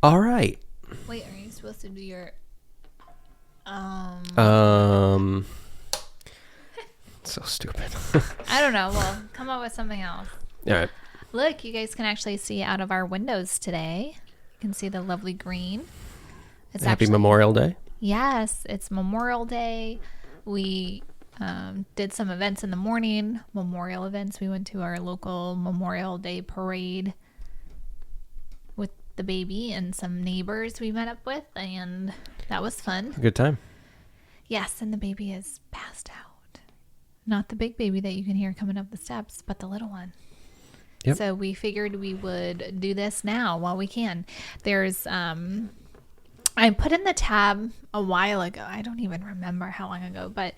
All right. Wait, are you supposed to do your So stupid. I don't know. Well, come up with something else. All right. Look, you guys can actually see out of our windows today. You can see the lovely green. It's Happy Memorial Day. Yes, it's Memorial Day. We did some events in the morning, memorial events. We went to our local Memorial Day parade with the baby and some neighbors we met up with, and that was fun. Good time. Yes, and the baby is passed out. Not the big baby that you can hear coming up the steps, but the little one. Yep. So we figured we would do this now while we can. There's I put in the tab a while ago. I don't even remember how long ago, but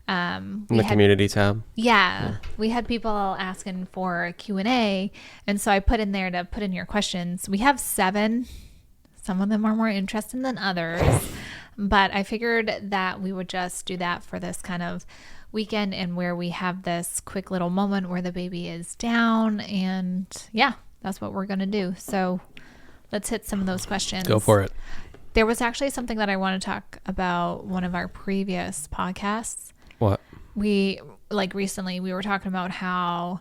In the community tab. Yeah, we had people asking for Q&A, and so I put in there to put in your questions. We have 7. Some of them are more interesting than others, but I figured that we would just do that for this kind of weekend, and where we have this quick little moment where the baby is down, and yeah, that's what we're going to do. So let's hit some of those questions. Go for it. There was actually something that I want to talk about one of our previous podcasts. What? Recently we were talking about how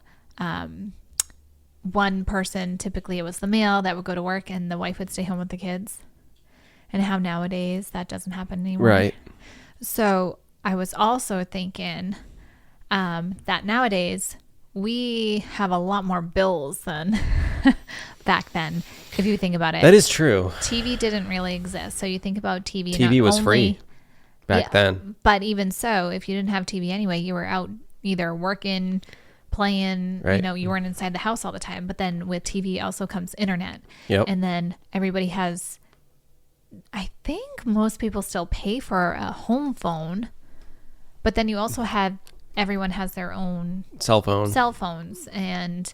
one person, typically it was the male, that would go to work and the wife would stay home with the kids, and how nowadays that doesn't happen anymore. Right. So I was also thinking that nowadays we have a lot more bills than back then, if you think about it. That is true. TV didn't really exist. So you think about TV. TV was free back then. But even so, if you didn't have TV anyway, you were out either working, playing, right. You weren't inside the house all the time. But then with TV also comes internet. Yep. And then everybody has, I think most people still pay for a home phone. But then you also have, everyone has their own cell phones. And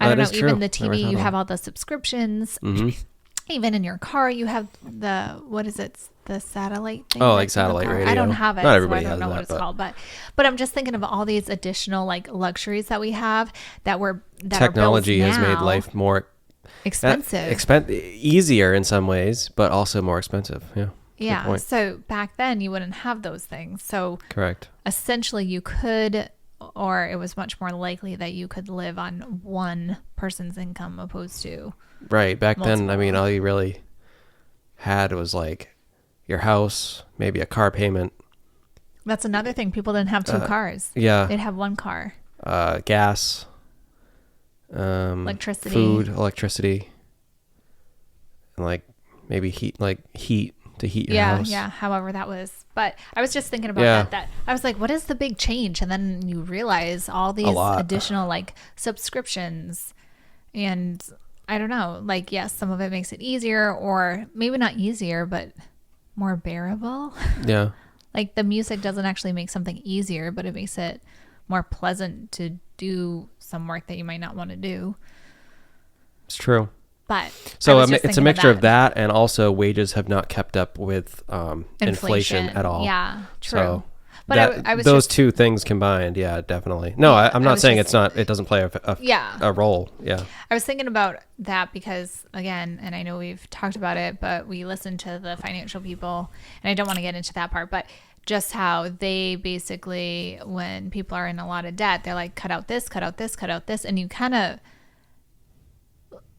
I don't know, even the TV, you have all the subscriptions. Mm-hmm. Even in your car, you have the, what is it? The satellite thing. Oh, like satellite radio. I don't have it. Not everybody so I don't know has what it's called. But I'm just thinking of all these additional like luxuries that we have that technology has made life more expensive. Easier in some ways, but also more expensive. Yeah. Yeah. So back then you wouldn't have those things. So correct. Essentially you could, or it was much more likely that you could live on one person's income opposed to right. Back multiple. then, I mean, all you really had was like your house, maybe a car payment. That's another thing. People didn't have 2 cars. Yeah. They'd have 1 car. Gas. Electricity. Food, electricity. And like maybe heat to heat your house. Yeah. However that was. But I was just thinking about that I was like, what is the big change? And then you realize all these additional like subscriptions, and I don't know, like, yes, some of it makes it easier, or maybe not easier, but more bearable. Yeah. Like the music doesn't actually make something easier, but it makes it more pleasant to do some work that you might not want to do. It's true. But so it's a mixture of that, and also wages have not kept up with inflation at all. Yeah, true. So but I was those 2 things combined. Yeah, definitely. No, I'm not saying it doesn't play a role. Yeah. I was thinking about that because, again, and I know we've talked about it, but we listened to the financial people, and I don't want to get into that part, but just how they basically, when people are in a lot of debt, they're like, cut out this, cut out this, cut out this. And you kind of,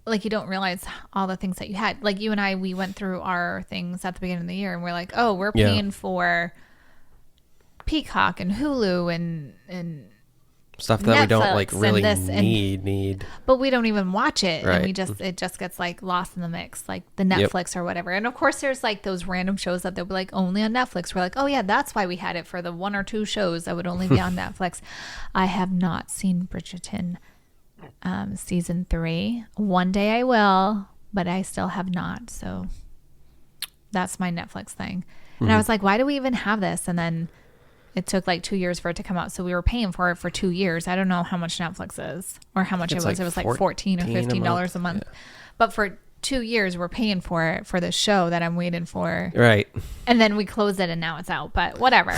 like, you don't realize all the things that you had. Like you and I, we went through our things at the beginning of the year, and we're like, oh, we're paying for Peacock and Hulu and stuff that Netflix we don't like really need, but we don't even watch it. Right. And it just gets like lost in the mix, like the Netflix or whatever. And of course there's like those random shows that they'll be like only on Netflix. We're like, oh yeah, that's why we had it for the 1 or 2 shows that would only be on Netflix. I have not seen Bridgerton season 3. One day I will, but I still have not. So that's my Netflix thing. And I was like, why do we even have this? And then it took like 2 years for it to come out. So we were paying for it for 2 years. I don't know how much Netflix is or how much it was. It was like $14 or $15 a month. Yeah. But for 2 years, we're paying for it for the show that I'm waiting for. Right. And then we closed it and now it's out. But whatever.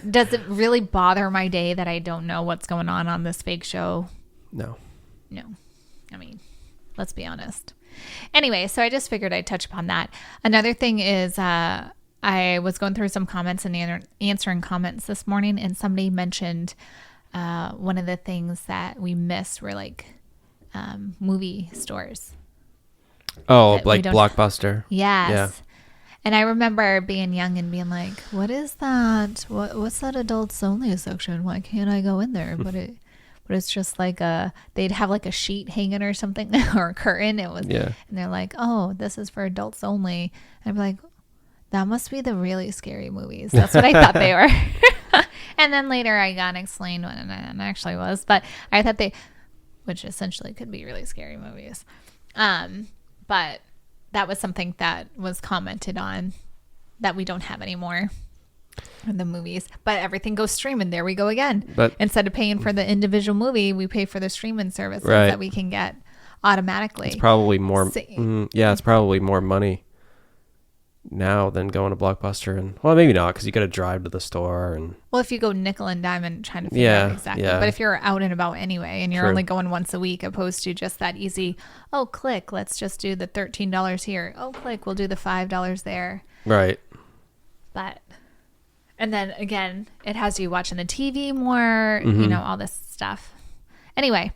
Does it really bother my day that I don't know what's going on this fake show? No. I mean, let's be honest. Anyway, so I just figured I'd touch upon that. Another thing is I was going through some comments and answering comments this morning, and somebody mentioned one of the things that we miss were like movie stores. Oh, like Blockbuster. Yes. Yeah. And I remember being young and being like, what is that? What's that adults only section? Why can't I go in there? But it's just like they'd have like a sheet hanging or something or a curtain. And they're like, oh, this is for adults only. And I'm like, that must be the really scary movies. That's what I thought they were. And then later I got explained what it actually was. But I thought which essentially could be really scary movies. But that was something that was commented on that we don't have anymore in the movies. But everything goes streaming. There we go again. But instead of paying for the individual movie, we pay for the streaming services that we can get automatically. It's probably more. It's probably more money now than going to Blockbuster. And well, maybe not, because you got to drive to the store. And well, if you go nickel and dime and trying to figure out exactly. But if you're out and about anyway, and you're only going once a week, opposed to just that easy, oh, click, let's just do the $13 here. Oh, click, we'll do the $5 there. Right. And then again, it has you watching the TV more, you know, all this stuff. Anyway,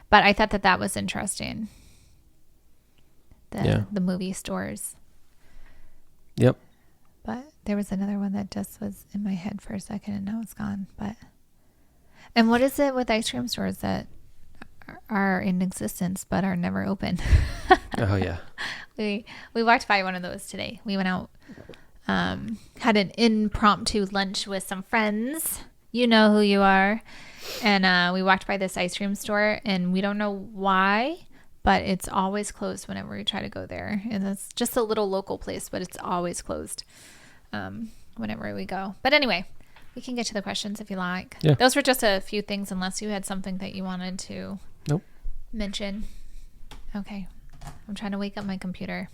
but I thought that was interesting. The movie stores. Yep. But there was another one that just was in my head for a second and now it's gone. And what is it with ice cream stores that are in existence but are never open? Oh, yeah. We walked by one of those today. We went out, had an impromptu lunch with some friends. You know who you are. And we walked by this ice cream store and we don't know why, but it's always closed whenever we try to go there. And it's just a little local place, but it's always closed whenever we go. But anyway, we can get to the questions if you like. Yeah. Those were just a few things, unless you had something that you wanted to mention. Okay. I'm trying to wake up my computer.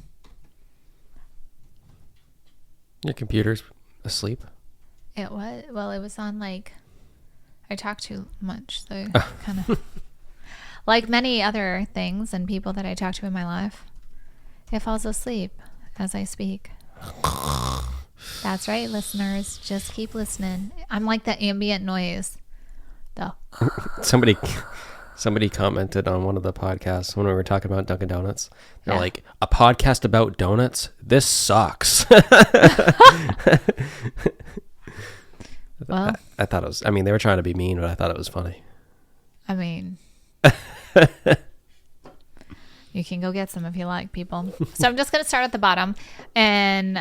Your computer's asleep? It was. Well, it was on I talk too much, so kind of... Like many other things and people that I talk to in my life, it falls asleep as I speak. That's right, listeners. Just keep listening. I'm like the ambient noise. Somebody commented on one of the podcasts when we were talking about Dunkin' Donuts. They're like, a podcast about donuts? This sucks. Well, I thought it was, I mean, they were trying to be mean, but I thought it was funny. I mean... You can go get some if you like, people. So I'm just going to start at the bottom and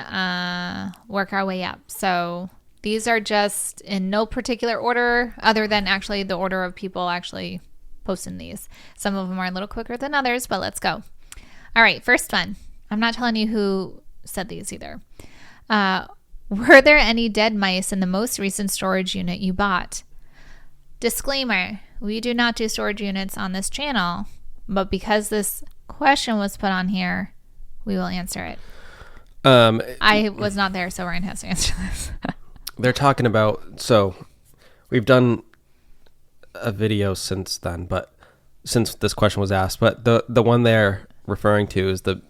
work our way up. So these are just in no particular order other than actually the order of people actually posting these. Some of them are a little quicker than others, but let's go. All right, first one. I'm not telling you who said these either. Were there any dead mice in the most recent storage unit you bought? Disclaimer. We do not do storage units on this channel, but because this question was put on here, we will answer it. I was not there, so Ryan has to answer this. They're talking about, so we've done a video since then, but since this question was asked, but the one they're referring to is the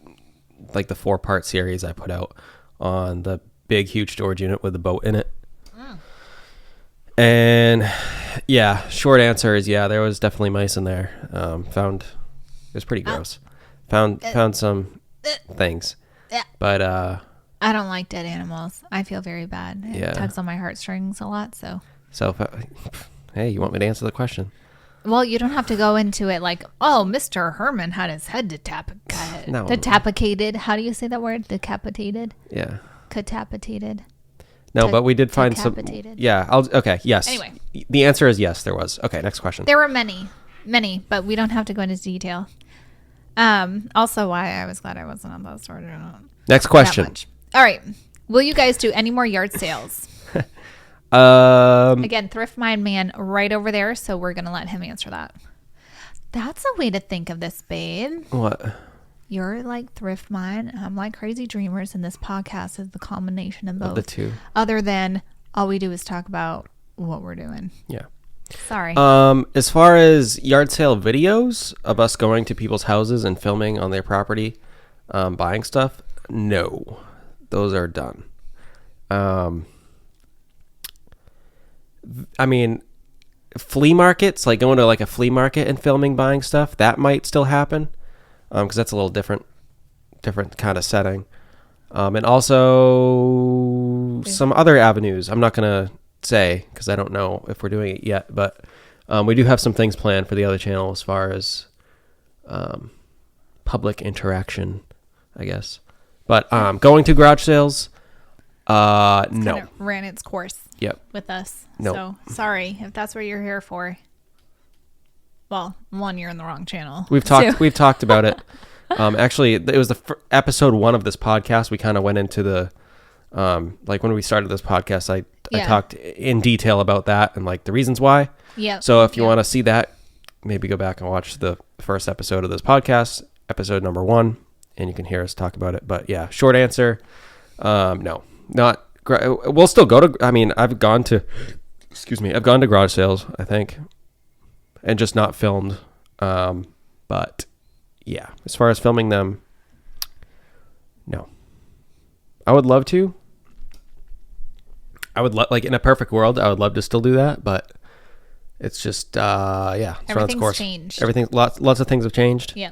4-part series I put out on the big, huge storage unit with the boat in it. And yeah, short answer is there was definitely mice in there. It was pretty gross. Found some things, but I don't like dead animals. I feel very bad. It tugs on my heartstrings a lot. So hey, you want me to answer the question? Well, you don't have to go into it like, oh, Mr. Herman had his head decapitated. How do you say that word? Decapitated? Yeah. Decapitated. No, but we did find some. Yeah. Okay. Yes. Anyway. The answer is yes, there was. Okay. Next question. There were many, but we don't have to go into detail. Also why I was glad I wasn't on that story. Next question. All right. Will you guys do any more yard sales? Again, Thrift Mind Man right over there. So we're going to let him answer that. That's a way to think of this, babe. What? You're like Thrift Mind. I'm like Crazy Dreamers. And this podcast is the combination of both. Of the two. Other than all we do is talk about what we're doing. Yeah. Sorry. As far as yard sale videos of us going to people's houses and filming on their property, buying stuff, no, those are done. I mean, flea markets, like going to like a flea market and filming buying stuff, that might still happen, because that's a little different kind of setting. And also some other avenues. I'm not gonna say because I don't know if we're doing it yet, but we do have some things planned for the other channel as far as public interaction, I guess. But going to garage sales, no. Kind of ran its course. Yep. With us. No. So sorry if that's what you're here for. Well, one, you're in the wrong channel. We've talked about it. Actually, it was the episode 1 of this podcast. We kind of went into the like when we started this podcast. I talked in detail about that and like the reasons why. Yeah. So if you want to see that, maybe go back and watch the first episode of this podcast, episode number 1, and you can hear us talk about it. But yeah, short answer, no, not. We'll still go to. I mean, I've gone to garage sales, I think, and just not filmed. But yeah, as far as filming them, no. I would love to. Like in a perfect world, I would love to still do that, but it's just yeah, it's run its course. Changed. Lots of things have changed. Yeah.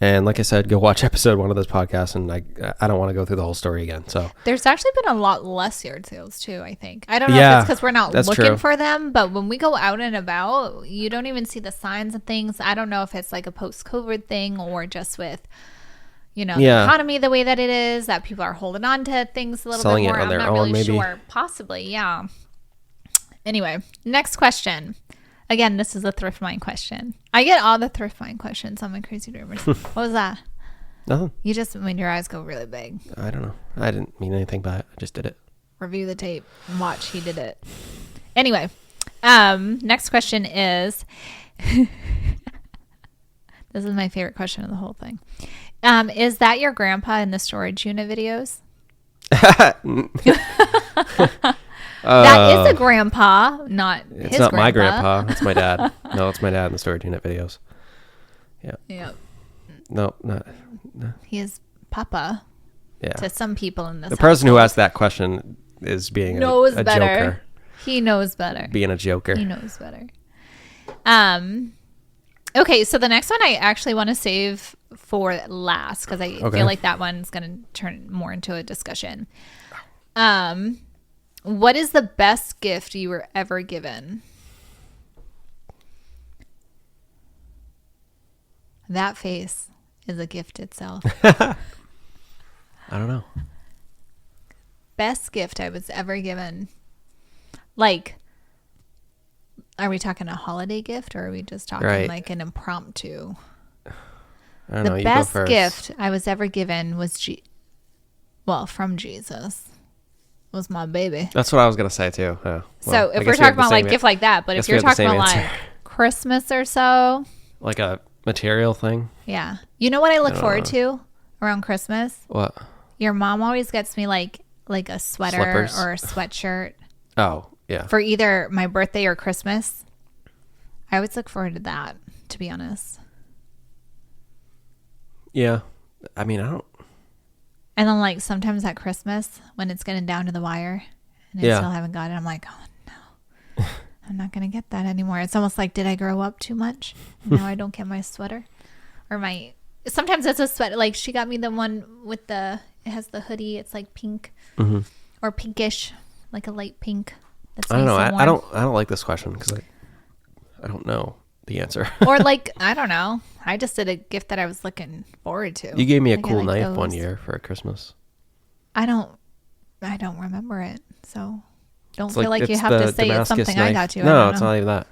And like I said, go watch episode 1 of this podcast, and I don't want to go through the whole story again. So there's actually been a lot less yard sales too, I think. I don't know if it's because we're not looking for them, but when we go out and about, you don't even see the signs of things. I don't know if it's like a post-COVID thing or just with, the economy the way that it is, that people are holding on to things a little selling bit more. It on their I'm not own, really maybe. sure. Possibly, yeah. Anyway, next question. Again, this is a thrift find question. I get all the thrift find questions on my Crazy Dreamers. What was that? Nothing. You just made your eyes go really big. I don't know. I didn't mean anything by it. I just did it. Review the tape and watch. He did it. Anyway, next question is, this is my favorite question of the whole thing. Is that your grandpa in the storage unit videos? That is a grandpa, not his grandpa. It's not my grandpa. It's my dad. No, it's my dad in the storage unit videos. Yeah. Yep. No, not. No. He is Papa. Yeah. To some people in this. The person who asked that question is being a joker. He knows better. Being a joker. He knows better. Okay, so the next one I actually want to save for last because I feel like that one's going to turn more into a discussion. What is the best gift you were ever given? That face is a gift itself. I don't know. Best gift I was ever given. Like, are we talking a holiday gift or are we just talking like an impromptu? I don't know. The best gift I was ever given was from Jesus. Was my baby. That's what I was gonna say too. Well, so if we're talking about like gift like that, but if you're talking about like Christmas or so, like a material thing. Yeah. You know what I look forward to around Christmas? What? Your mom always gets me like a sweater Slippers. or a sweatshirt. Oh, yeah. For either my birthday or Christmas. I always look forward to that, to be honest. Yeah. I mean, I don't. And then like sometimes at Christmas when it's getting down to the wire and I still haven't got it, I'm like, oh no, I'm not going to get that anymore. It's almost like, did I grow up too much? Now I don't get my sweater or sometimes it's a sweater. Like she got me the one with it has the hoodie. It's like pink or pinkish, like a light pink. That's I don't know. I don't like this question because I don't know the answer. Or like, I don't know. I just did a gift that I was looking forward to. You gave me a cool knife one year for Christmas. I don't remember it. So don't feel like you have to say it's something I got you. No, it's not even that.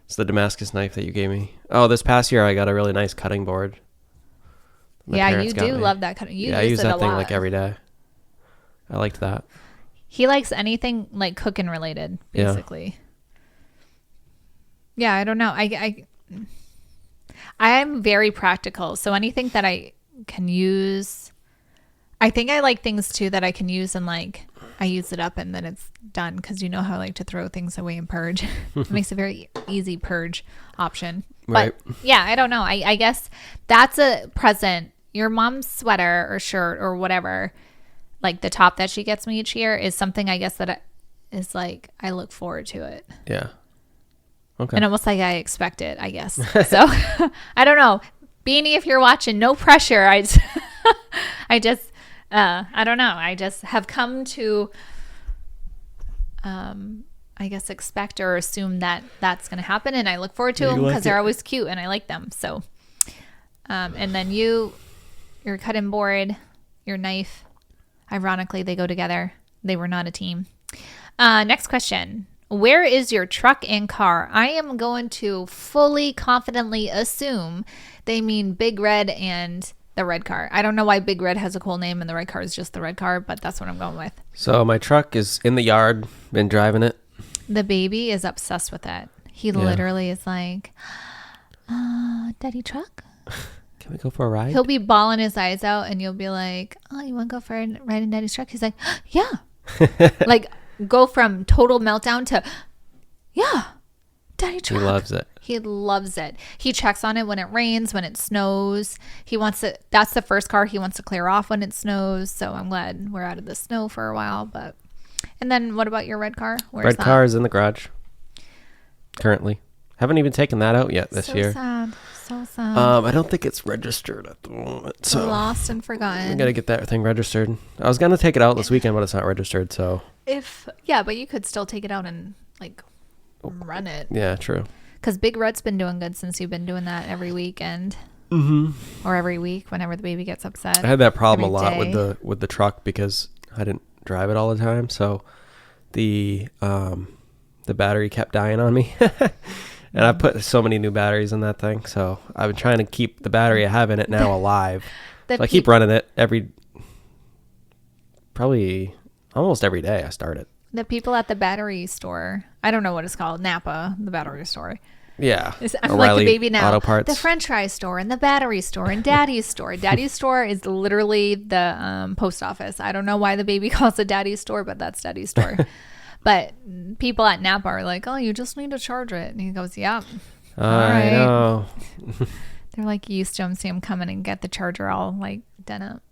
It's the Damascus knife that you gave me. Oh, this past year I got a really nice cutting board. Yeah, you do love that cutting. I use that thing like every day. I liked that. He likes anything like cooking related, basically. Yeah, I don't know. I'm very practical. So anything that I can use, I think I like things too that I can use and like I use it up and then it's done because you know how I like to throw things away and purge. It makes a very easy purge option. Right. But yeah, I don't know. I guess that's a present your mom's sweater or shirt or whatever, like the top that she gets me each year, is something I guess that is like I look forward to it. Yeah. Okay. And almost like I expect it, I guess. So I don't know. Beanie, if you're watching, no pressure. I just I don't know. I just have come to I guess expect or assume that that's going to happen, and I look forward to them because they're always cute and I like them. So and then your cutting board, your knife, ironically they go together. They were not a team. Next question. Where is your truck and car? I am going to fully confidently assume they mean Big Red and the red car. I don't know why Big Red has a cool name and the red car is just the red car, but that's what I'm going with. So my truck is in the yard. Been driving it. The baby is obsessed with it. He literally is like, Daddy truck? Can we go for a ride? He'll be bawling his eyes out and you'll be like, oh, you want to go for a ride in Daddy's truck? He's like, yeah. Like, go from total meltdown to, yeah, Daddy truck. He loves it. He loves it. He checks on it when it rains, when it snows. He wants to, that's the first car he wants to clear off when it snows. So I'm glad we're out of the snow for a while. But, and then what about your red car? Red car is in the garage currently. Haven't even taken that out yet this year. So sad. I don't think it's registered at the moment. So lost and forgotten. I gotta get that thing registered. I was gonna take it out this weekend, but it's not registered. So but you could still take it out and like run it. Yeah, true. Because Big Red's been doing good since you've been doing that every weekend. Or every week whenever the baby gets upset. I had that problem a lot with the truck because I didn't drive it all the time, so the battery kept dying on me. And I put so many new batteries in that thing, so I've been trying to keep the battery I have in it now alive. So I keep running it probably almost every day I start it. The people at the battery store, I don't know what it's called, Napa, the battery store. Yeah. I'm O'Reilly like the baby now. Auto Parts. The French fry store and the battery store and Daddy's store. Daddy's store is literally the post office. I don't know why the baby calls it Daddy's store, but that's Daddy's store. But people at Napa are like, oh, you just need to charge it. And he goes, yeah. I know. They're like used to him, see him come in and get the charger all like done up.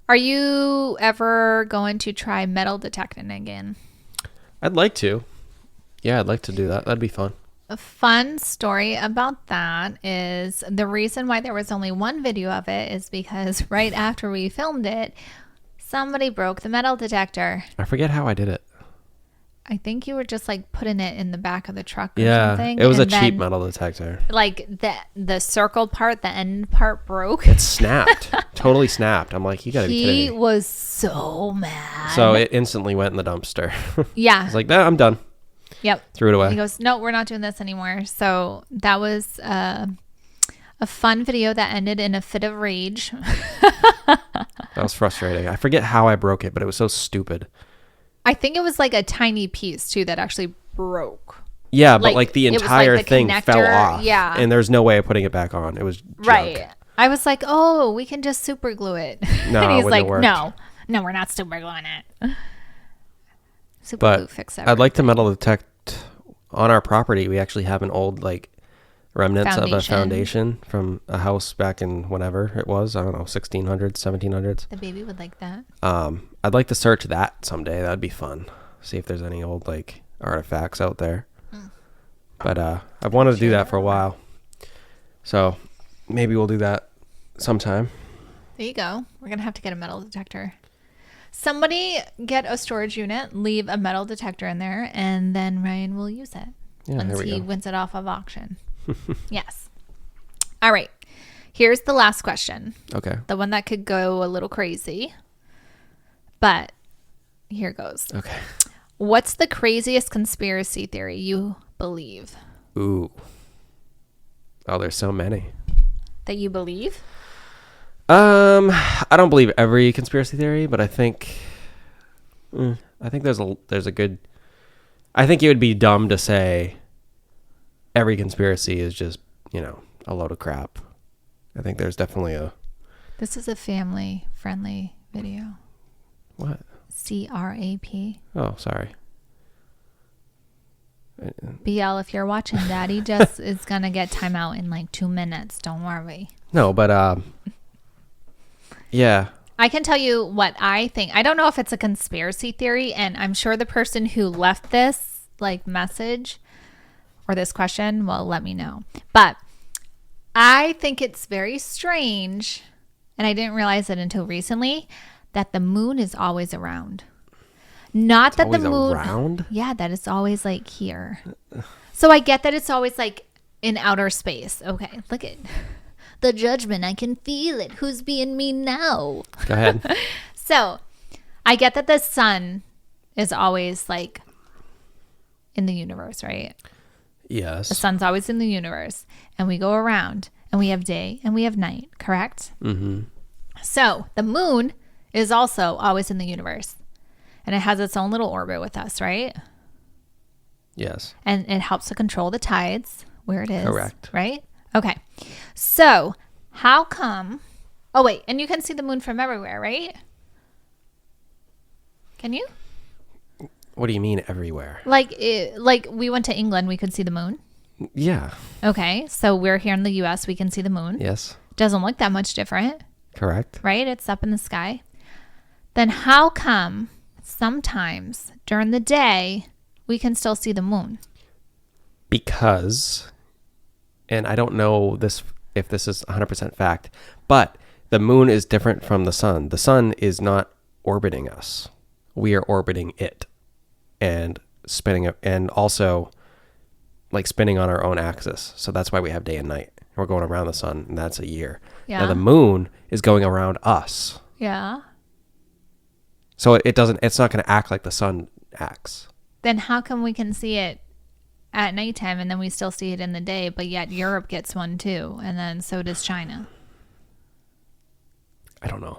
Are you ever going to try metal detecting again? I'd like to. Yeah, I'd like to do that. That'd be fun. A fun story about that is the reason why there was only one video of it is because right after we filmed it, somebody broke the metal detector. I forget how I did it. I think you were just like putting it in the back of the truck or something. It was a cheap metal detector. Like the circle part, the end part broke. It snapped. Totally snapped. I'm like, you gotta be kidding me. He was so mad. So it instantly went in the dumpster. Yeah. I was like, nah, I'm done. Yep. Threw it away. He goes, no, we're not doing this anymore. So that was a fun video that ended in a fit of rage. That was frustrating. I forget how I broke it, but it was so stupid. I think it was like a tiny piece too that actually broke. Yeah, but like the entire thing fell off. Yeah. And there's no way of putting it back on. It was junk. Right. I was like, oh, we can just super glue it. No, and he's it like, worked. no, we're not super gluing it. But glue fix everything. I'd like to metal detect on our property. We actually have an old like remnants of a foundation from a house back in whenever it was. I don't know, 1600s, 1700s. The baby would like that. I'd like to search that someday. That'd be fun. See if there's any old like artifacts out there. But I've wanted to do that for a while. So maybe we'll do that sometime. There you go. We're going to have to get a metal detector. Somebody get a storage unit, leave a metal detector in there, and then Ryan will use it once he wins it off of auction. Yes. All right. Here's the last question. Okay. The one that could go a little crazy. But here goes. Okay. What's the craziest conspiracy theory you believe? Ooh. Oh, there's so many. That you believe? I don't believe every conspiracy theory, but I think there's a good. I think it would be dumb to say every conspiracy is just, a load of crap. I think there's definitely a. This is a family-friendly video. What? CRAP. Oh, sorry. BL, if you're watching, Daddy just is gonna get timeout in like 2 minutes. Don't worry. No, but yeah. I can tell you what I think. I don't know if it's a conspiracy theory, and I'm sure the person who left this like message or this question will let me know. But I think it's very strange, and I didn't realize it until recently, that the moon is always around. Not It's that the always moon around? Yeah, that it's always like here. So I get that it's always like in outer space. Okay, look at the judgment. I can feel it. Who's being mean now? Go ahead. So I get that the sun is always like in the universe, right? Yes. The sun's always in the universe, and we go around, and we have day and we have night, correct? Mm-hmm. So the moon is also always in the universe, and it has its own little orbit with us, right? Yes. And it helps to control the tides where it is. Correct. Right? Okay. So how come... Oh, wait. And you can see the moon from everywhere, right? Can you? What do you mean everywhere? Like we went to England, we could see the moon. Yeah. Okay. So we're here in the U.S., we can see the moon. Yes. Doesn't look that much different, Correct. right? It's up in the sky. Then how come sometimes during the day we can still see the moon? Because, and I don't know this if this is 100% fact, but the moon is different from the sun. The sun is not orbiting us. We are orbiting it and spinning it, and also like spinning on our own axis. So that's why we have day and night. We're going around the sun, and that's a year. Yeah. Now the moon is going around us. Yeah. So it's not going to act like the sun acts. Then how come we can see it at nighttime and then we still see it in the day, but yet Europe gets one too, and then so does China? I don't know.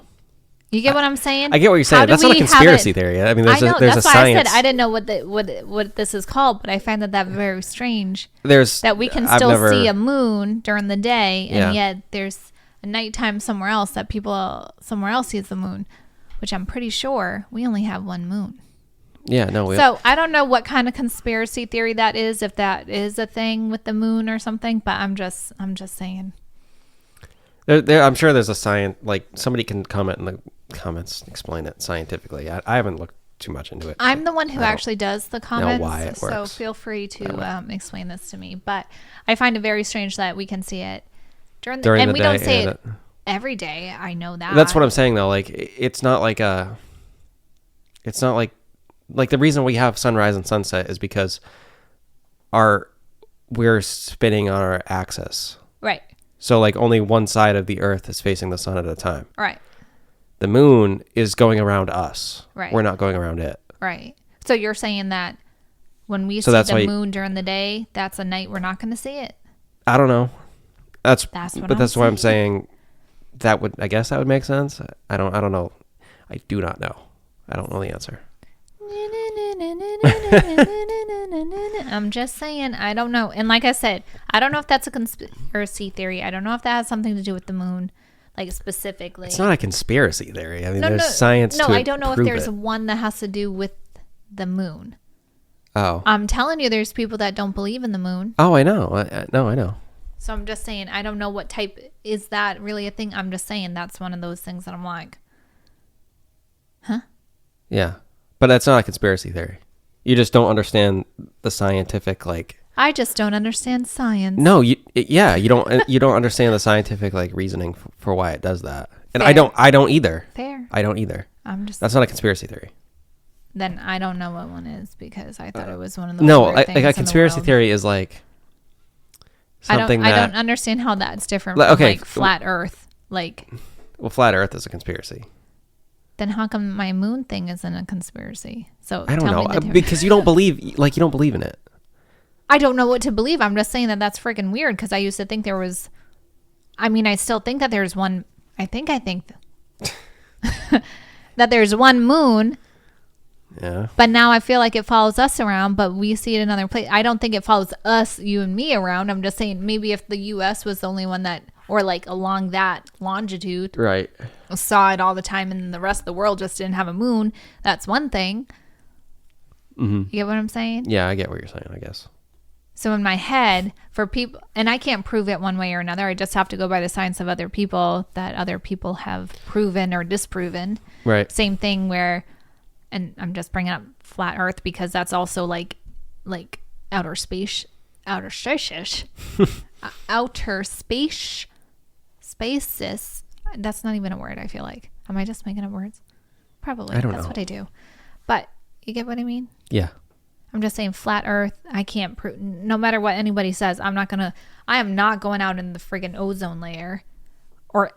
You get what I'm saying? I get what you're saying. That's not a conspiracy theory. I mean, there's a that's why science. I said I didn't know what this is called, but I find that very strange. There's That we can still see a moon during the day, and yet there's a nighttime somewhere else that people somewhere else sees the moon, which I'm pretty sure we only have one moon. Yeah, no. So I don't know what kind of conspiracy theory that is, if that is a thing with the moon or something, but I'm just saying. I'm sure there's a science, like somebody can comment in the comments, explain it scientifically. I haven't looked too much into it. I'm the one who actually does the comments, why it so works. feel free to explain this to me. But I find it very strange that we can see it during the and we don't see it every day. I know that. That's what I'm saying though. Like it's not like the reason we have sunrise and sunset is because we're spinning on our axis. Right. So like only one side of the earth is facing the sun at a time. Right. The moon is going around us. Right. We're not going around it. Right. So you're saying that when we see the moon during the day, that's a night we're not going to see it? I don't know. That's why I'm saying I guess that would make sense. I don't know. I do not know. I don't know the answer. I'm just saying, I don't know. And like I said, I don't know if that's a conspiracy theory. I don't know if that has something to do with the moon, like specifically. It's not a conspiracy theory. I mean, there's science to No, I don't know if there's it. one that has to do with the moon. Oh. I'm telling you, there's people that don't believe in the moon. Oh, I know. I know. So I'm just saying, I don't know what type. Is that really a thing? I'm just saying that's one of those things that I'm like, huh? Yeah. But that's not a conspiracy theory. You just don't understand the scientific, like... I just don't understand science. No, you don't understand the scientific, like, reasoning for why it does that. And Fair. I don't either. Fair. I don't either. That's not a conspiracy theory. Then I don't know what one is, because I thought it was one of those like things a conspiracy theory is like something I don't understand how that's different from like flat Earth. Like, well, flat Earth is a conspiracy. Then how come my moon thing isn't a conspiracy? So I don't know, because you don't believe in it. I don't know what to believe. I'm just saying that's freaking weird, because I used to think there was. I mean, I still think that there's one. I think that there's one moon. Yeah. But now I feel like it follows us around, but we see it in another place. I don't think it follows us, you and me, around. I'm just saying maybe if the U.S. was the only one that, or like along that longitude, right, saw it all the time, and the rest of the world just didn't have a moon. That's one thing. Mm-hmm. You get what I'm saying? Yeah, I get what you're saying, I guess. So in my head, for people, and I can't prove it one way or another. I just have to go by the science of other people that other people have proven or disproven. Right. Same thing where, and I'm just bringing up flat Earth because that's also like outer space, spaces. That's not even a word. I feel like. Am I just making up words? Probably. I don't That's know. what I do. But you get what I mean? Yeah. I'm just saying flat Earth. I can't prove, no matter what anybody says, I am not going out in the friggin' ozone layer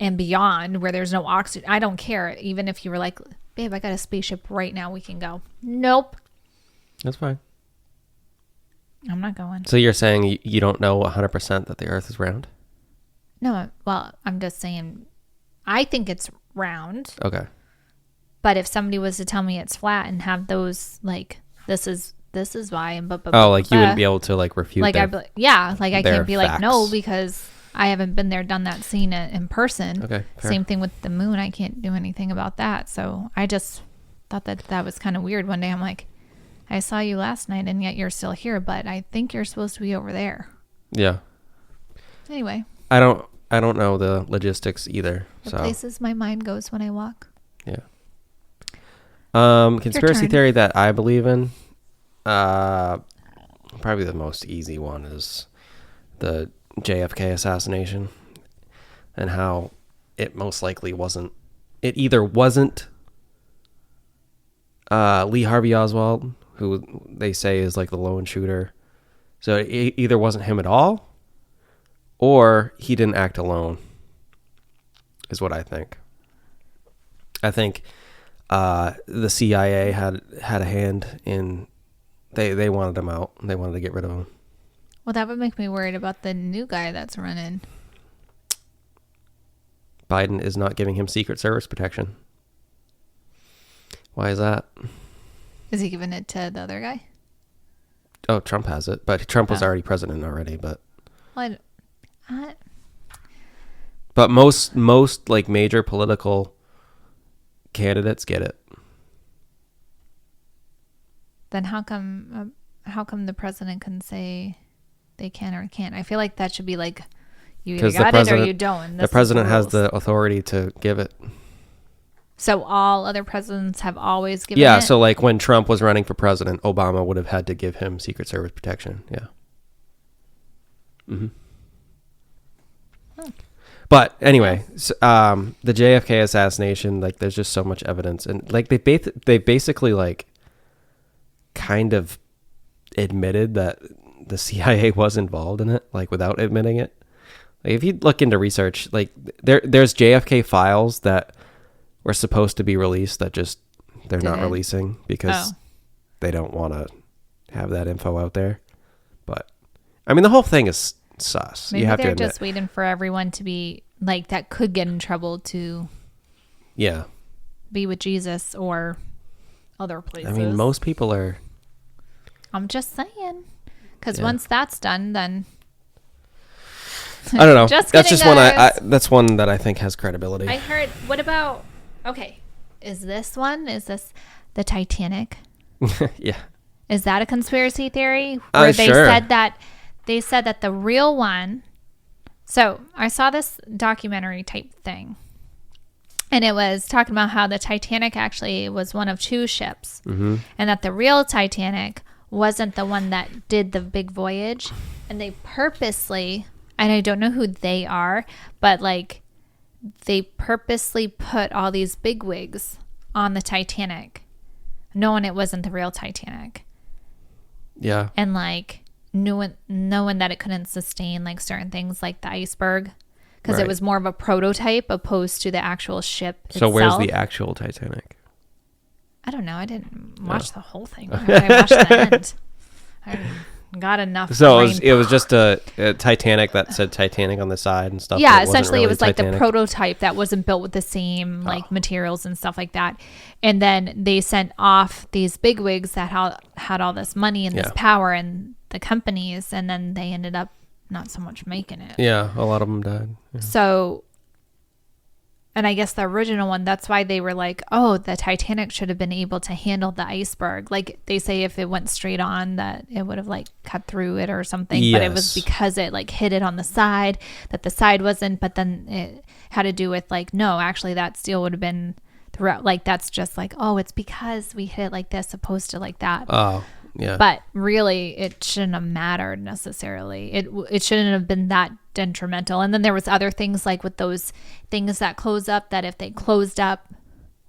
and beyond where there's no oxygen. I don't care. Even if you were like, babe, I got a spaceship right now, we can go. Nope. That's fine. I'm not going. So you're saying you don't know 100% that the Earth is round? No, well, I'm just saying, I think it's round. Okay. But if somebody was to tell me it's flat and have those, like, this is why, and like you wouldn't be able to like refute like their, I can't be like, facts. no, because I haven't been there, done that, seen it in person. Okay, fair. Same thing with the moon. I can't do anything about that. So I just thought that was kind of weird. One day I'm like, I saw you last night and yet you're still here, but I think you're supposed to be over there. Yeah. Anyway. I don't know the logistics either. The places my mind goes when I walk. Yeah. Conspiracy theory that I believe in, probably the most easy one is the JFK assassination and how it most likely wasn't. It either wasn't Lee Harvey Oswald, who they say is like the lone shooter. So it either wasn't him at all, or he didn't act alone, is what I think. I think the CIA had a hand in. They wanted him out. They wanted to get rid of him. Well, that would make me worried about the new guy that's running. Biden is not giving him Secret Service protection. Why is that? Is he giving it to the other guy? Oh, Trump has it, but Trump was already president already. But but most like major political candidates get it. Then how come the president can say they can or can't? I feel like that should be like, you either got it or you don't. The president has the authority to give it. So all other presidents have always given it? Yeah, so like when Trump was running for president, Obama would have had to give him Secret Service protection. Yeah. Mm-hmm. Huh. But anyway, the JFK assassination, like there's just so much evidence. And like they basically like kind of admitted that the CIA was involved in it, like without admitting it. Like if you look into research, like there's JFK files that were supposed to be released that just they're not releasing because they don't want to have that info out there. But I mean, the whole thing is sus. Maybe you have they're to admit. just waiting for everyone to be like that could get in trouble to be with Jesus or other places. I mean, most people are. I'm just saying, because once that's done, then I don't know. Just that's kidding, just one. guys. That's one that I think has credibility. I heard. What about? Okay, is this one? Is this the Titanic? Yeah. Is that a conspiracy theory where they sure. said that the real one? So I saw this documentary type thing, and it was talking about how the Titanic actually was one of two ships, and that the real Titanic wasn't the one that did the big voyage, and they purposely, and I don't know who they are, but like they purposely put all these bigwigs on the Titanic, knowing it wasn't the real Titanic. Yeah. And like knowing that it couldn't sustain like certain things like the iceberg, because it was more of a prototype opposed to the actual ship itself. So where's the actual Titanic? I don't know. I didn't watch the whole thing. I watched the end. I got enough. So it was just a Titanic that said Titanic on the side and stuff. Yeah, essentially it was like Titanic. the prototype that wasn't built with the same like materials and stuff like that. And then they sent off these bigwigs that had all this money and this power and the companies, and then they ended up not so much making it. Yeah, a lot of them died. Yeah. So And I guess the original one, that's why they were like, oh, the Titanic should have been able to handle the iceberg. Like they say if it went straight on that it would have like cut through it or something. Yes. But it was because it like hit it on the side that the side wasn't. But then it had to do with like, no, actually that steel would have been throughout. Like that's just like, oh, it's because we hit it like this opposed to like that. Oh, yeah. But really, it shouldn't have mattered necessarily. It shouldn't have been that detrimental. And then there was other things like with those things that close up, that if they closed up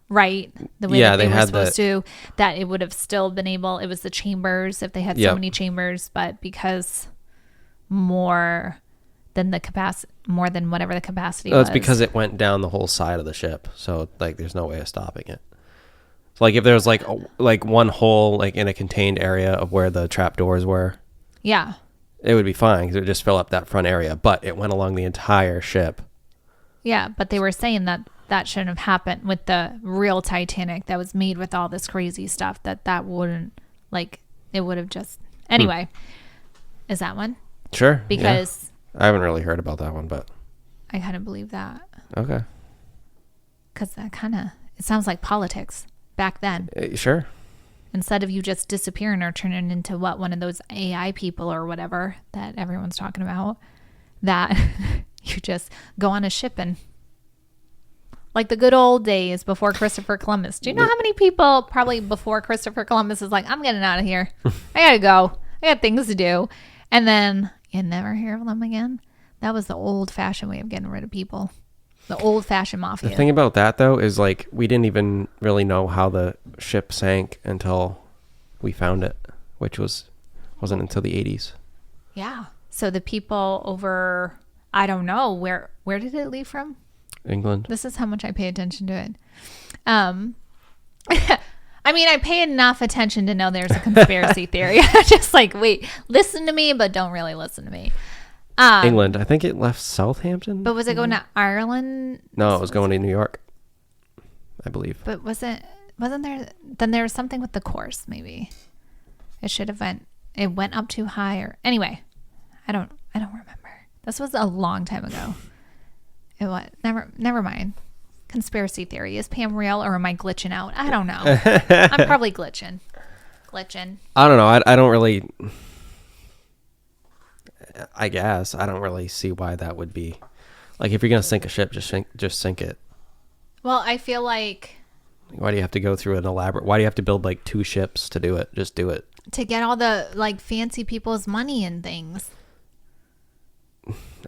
right the way that they were supposed to, that it would have still been able. It was the chambers if they had so many chambers, but because more than the capacity, more than whatever the capacity was. It's because it went down the whole side of the ship, so like there's no way of stopping it. Like if there's like one hole like in a contained area of where the trap doors were, yeah, it would be fine because it would just fill up that front area. But it went along the entire ship. Yeah, but they were saying that shouldn't have happened with the real Titanic that was made with all this crazy stuff. That wouldn't, like, it would have just anyway. Is that one? Sure. Because I haven't really heard about that one, but I kind of believe that. Okay. Because that it sounds like politics. Back then, sure. Instead of you just disappearing or turning into one of those AI people or whatever that everyone's talking about, that you just go on a ship and like the good old days before Christopher Columbus. Do you know how many people probably before Christopher Columbus is like, I'm getting out of here. I gotta go. I got things to do. And then you never hear of them again. That was the old fashioned way of getting rid of people. The old-fashioned mafia. The thing about that, though, is like we didn't even really know how the ship sank until we found it, which wasn't until the 80s. Yeah. So the people over, I don't know, where did it leave from? England. This is how much I pay attention to it. I mean, I pay enough attention to know there's a conspiracy theory. I'm just like, wait, listen to me, but don't really listen to me. England. I think it left Southampton. But was it going to Ireland? No, it was going to New York, I believe. But wasn't there? Then there was something with the course. Maybe it should have it went up too high, or anyway, I don't remember. This was a long time ago. It was never mind. Conspiracy theory. Is Pam real or am I glitching out? I don't know. I'm probably glitching. I don't know. I don't really. I guess I don't really see why that would be. Like if you're gonna sink a ship, just sink it. Well, I feel like. Why do you have to go through an elaborate? Why do you have to build like 2 ships to do it? Just do it. To get all the like fancy people's money and things.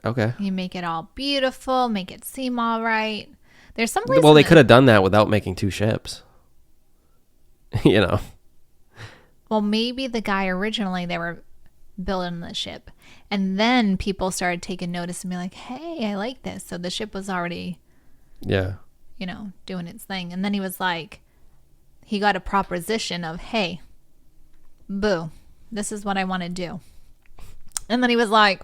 Okay. You make it all beautiful, make it seem all right. There's some places. Well, they could have done that without making 2 ships. You know. Well, maybe the guy originally they were building the ship, and then people started taking notice and be like, "Hey, I like this." So the ship was already, doing its thing, and then he was like, he got a proposition of, "Hey, boo, this is what I want to do," and then he was like,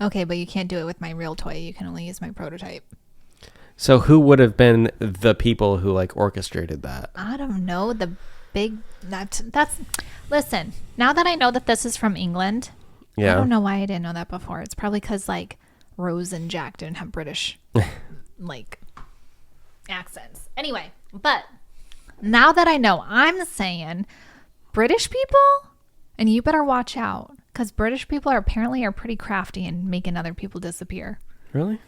"Okay, but you can't do it with my real toy. You can only use my prototype." So who would have been the people who like orchestrated that? I don't know. That's listen, now that I know that this is from England, I don't know why I didn't know that before. It's probably because like Rose and Jack didn't have British like accents. Anyway, but now that I know, I'm saying British people, and you better watch out because British people are pretty crafty in making other people disappear. Really?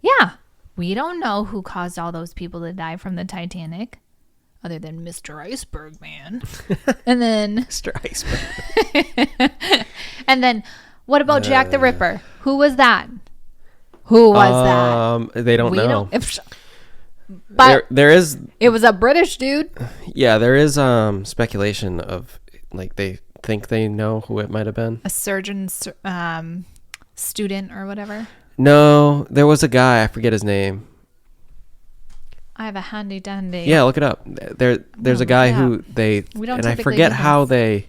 Yeah. We don't know who caused all those people to die from the Titanic. Other than Mr. Iceberg Man. And then Mr. Iceberg. And then what about Jack the Ripper? Who was that? Who was that? They don't know. But there is it was a British dude. Yeah, there is speculation of like they think they know who it might have been. A surgeon student or whatever. No, there was a guy, I forget his name. I have a handy dandy. Yeah, look it up. There's a guy who I forget how they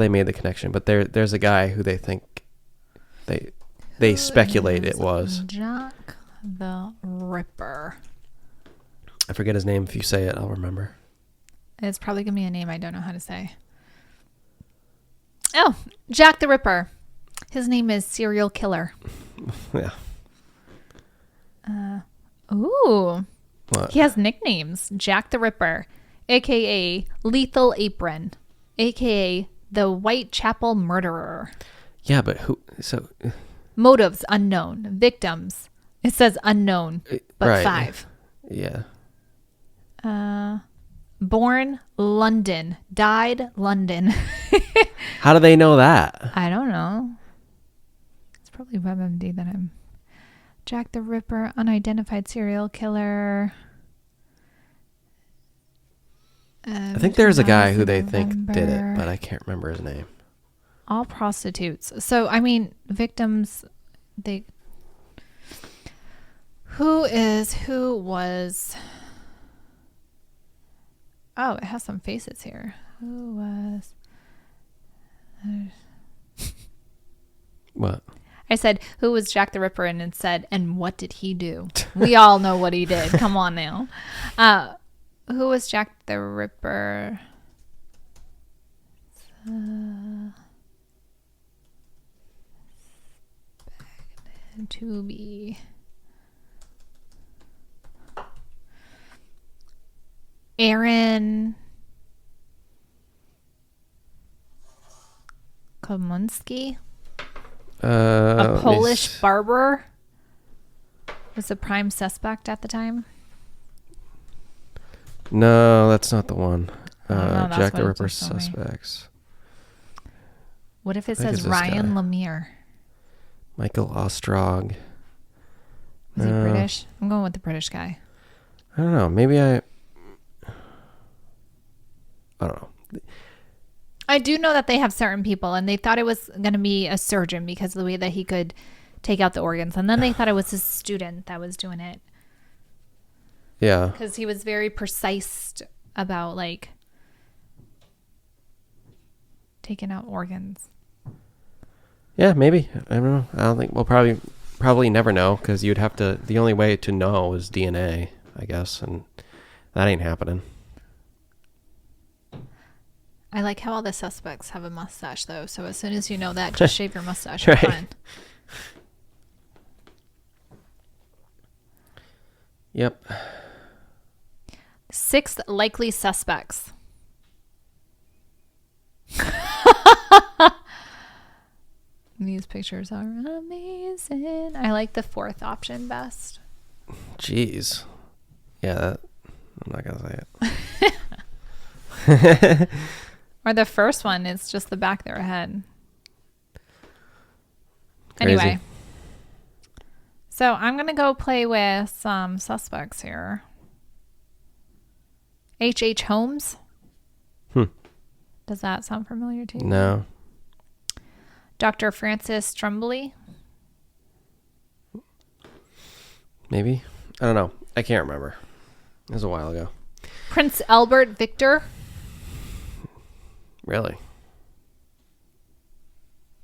made the connection, but there's a guy who they think they speculate it was Jack the Ripper. I forget his name. If you say it, I'll remember. It's probably gonna be a name I don't know how to say. Oh, Jack the Ripper. His name is Serial Killer. Yeah. Ooh. What? He has nicknames. Jack the Ripper, a.k.a. Lethal Apron, a.k.a. the Whitechapel Murderer. Yeah, but who? So Motives unknown. Victims. It says unknown, but right. 5. Yeah. Born London. Died London. How do they know that? I don't know. It's probably WebMD that I'm. Jack the Ripper, unidentified serial killer. I think there's a guy who they think November. did it, but I can't remember his name. All prostitutes. So, I mean, victims, they. Who was. Oh, it has some faces here. Who was. What? I said, who was Jack the Ripper? And it said, and what did he do? We all know what he did. Come on now. Who was Jack the Ripper? To be Aaron Komunski, a Polish barber, was the prime suspect at the time. No, that's not the one. No, Jack the Ripper suspects. What if it says Ryan Lemire? Michael Ostrog. Is he British? I'm going with the British guy. I don't know. Maybe I don't know. I do know that they have certain people, and they thought it was going to be a surgeon because of the way that he could take out the organs. And then they thought it was a student that was doing it. Yeah. Because he was very precise about, like, taking out organs. Yeah, maybe. I don't know. I don't think we'll probably never know, because you'd have to. The only way to know is DNA, I guess, and that ain't happening. I like how all the suspects have a mustache, though. So as soon as you know that, just shave your mustache. Right. Fine. Yep. 6 likely suspects. These pictures are amazing. I like the 4th option best. Jeez. Yeah, I'm not going to say it. Or the first one is just the back of their head. Crazy. Anyway. So I'm going to go play with some suspects here. H.H. Holmes. Does that sound familiar to you? No. Dr. Francis Trumbull. Maybe. I don't know. I can't remember. It was a while ago. Prince Albert Victor. Really?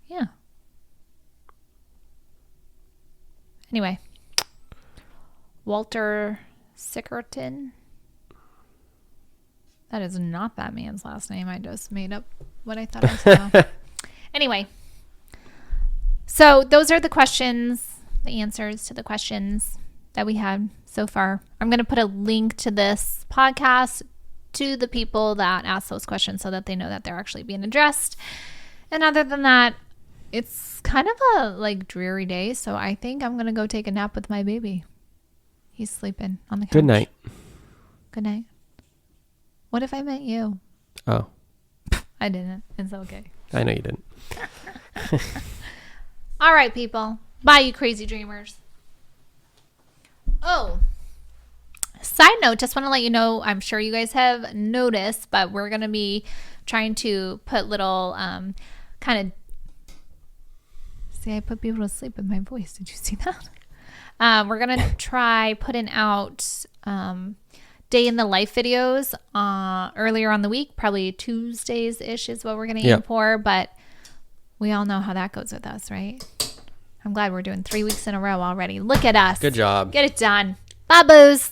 Yeah. Anyway. Walter Sickerton. That is not that man's last name. I just made up what I thought I saw. Anyway. So those are the questions, the answers to the questions that we had so far. I'm going to put a link to this podcast to the people that asked those questions so that they know that they're actually being addressed. And other than that, it's kind of a like dreary day. So I think I'm going to go take a nap with my baby. He's sleeping on the couch. Good night. Good night. What if I met you? Oh. I didn't. It's okay. I know you didn't. All right, people. Bye, you crazy dreamers. Oh, side note, just want to let you know, I'm sure you guys have noticed, but we're going to be trying to put little kind of, see, I put people to sleep with my voice. Did you see that? We're going to try putting out day in the life videos earlier on the week, probably Tuesdays-ish is what we're going to aim for, but we all know how that goes with us, right? I'm glad we're doing 3 weeks in a row already. Look at us. Good job. Get it done. Bye, boos.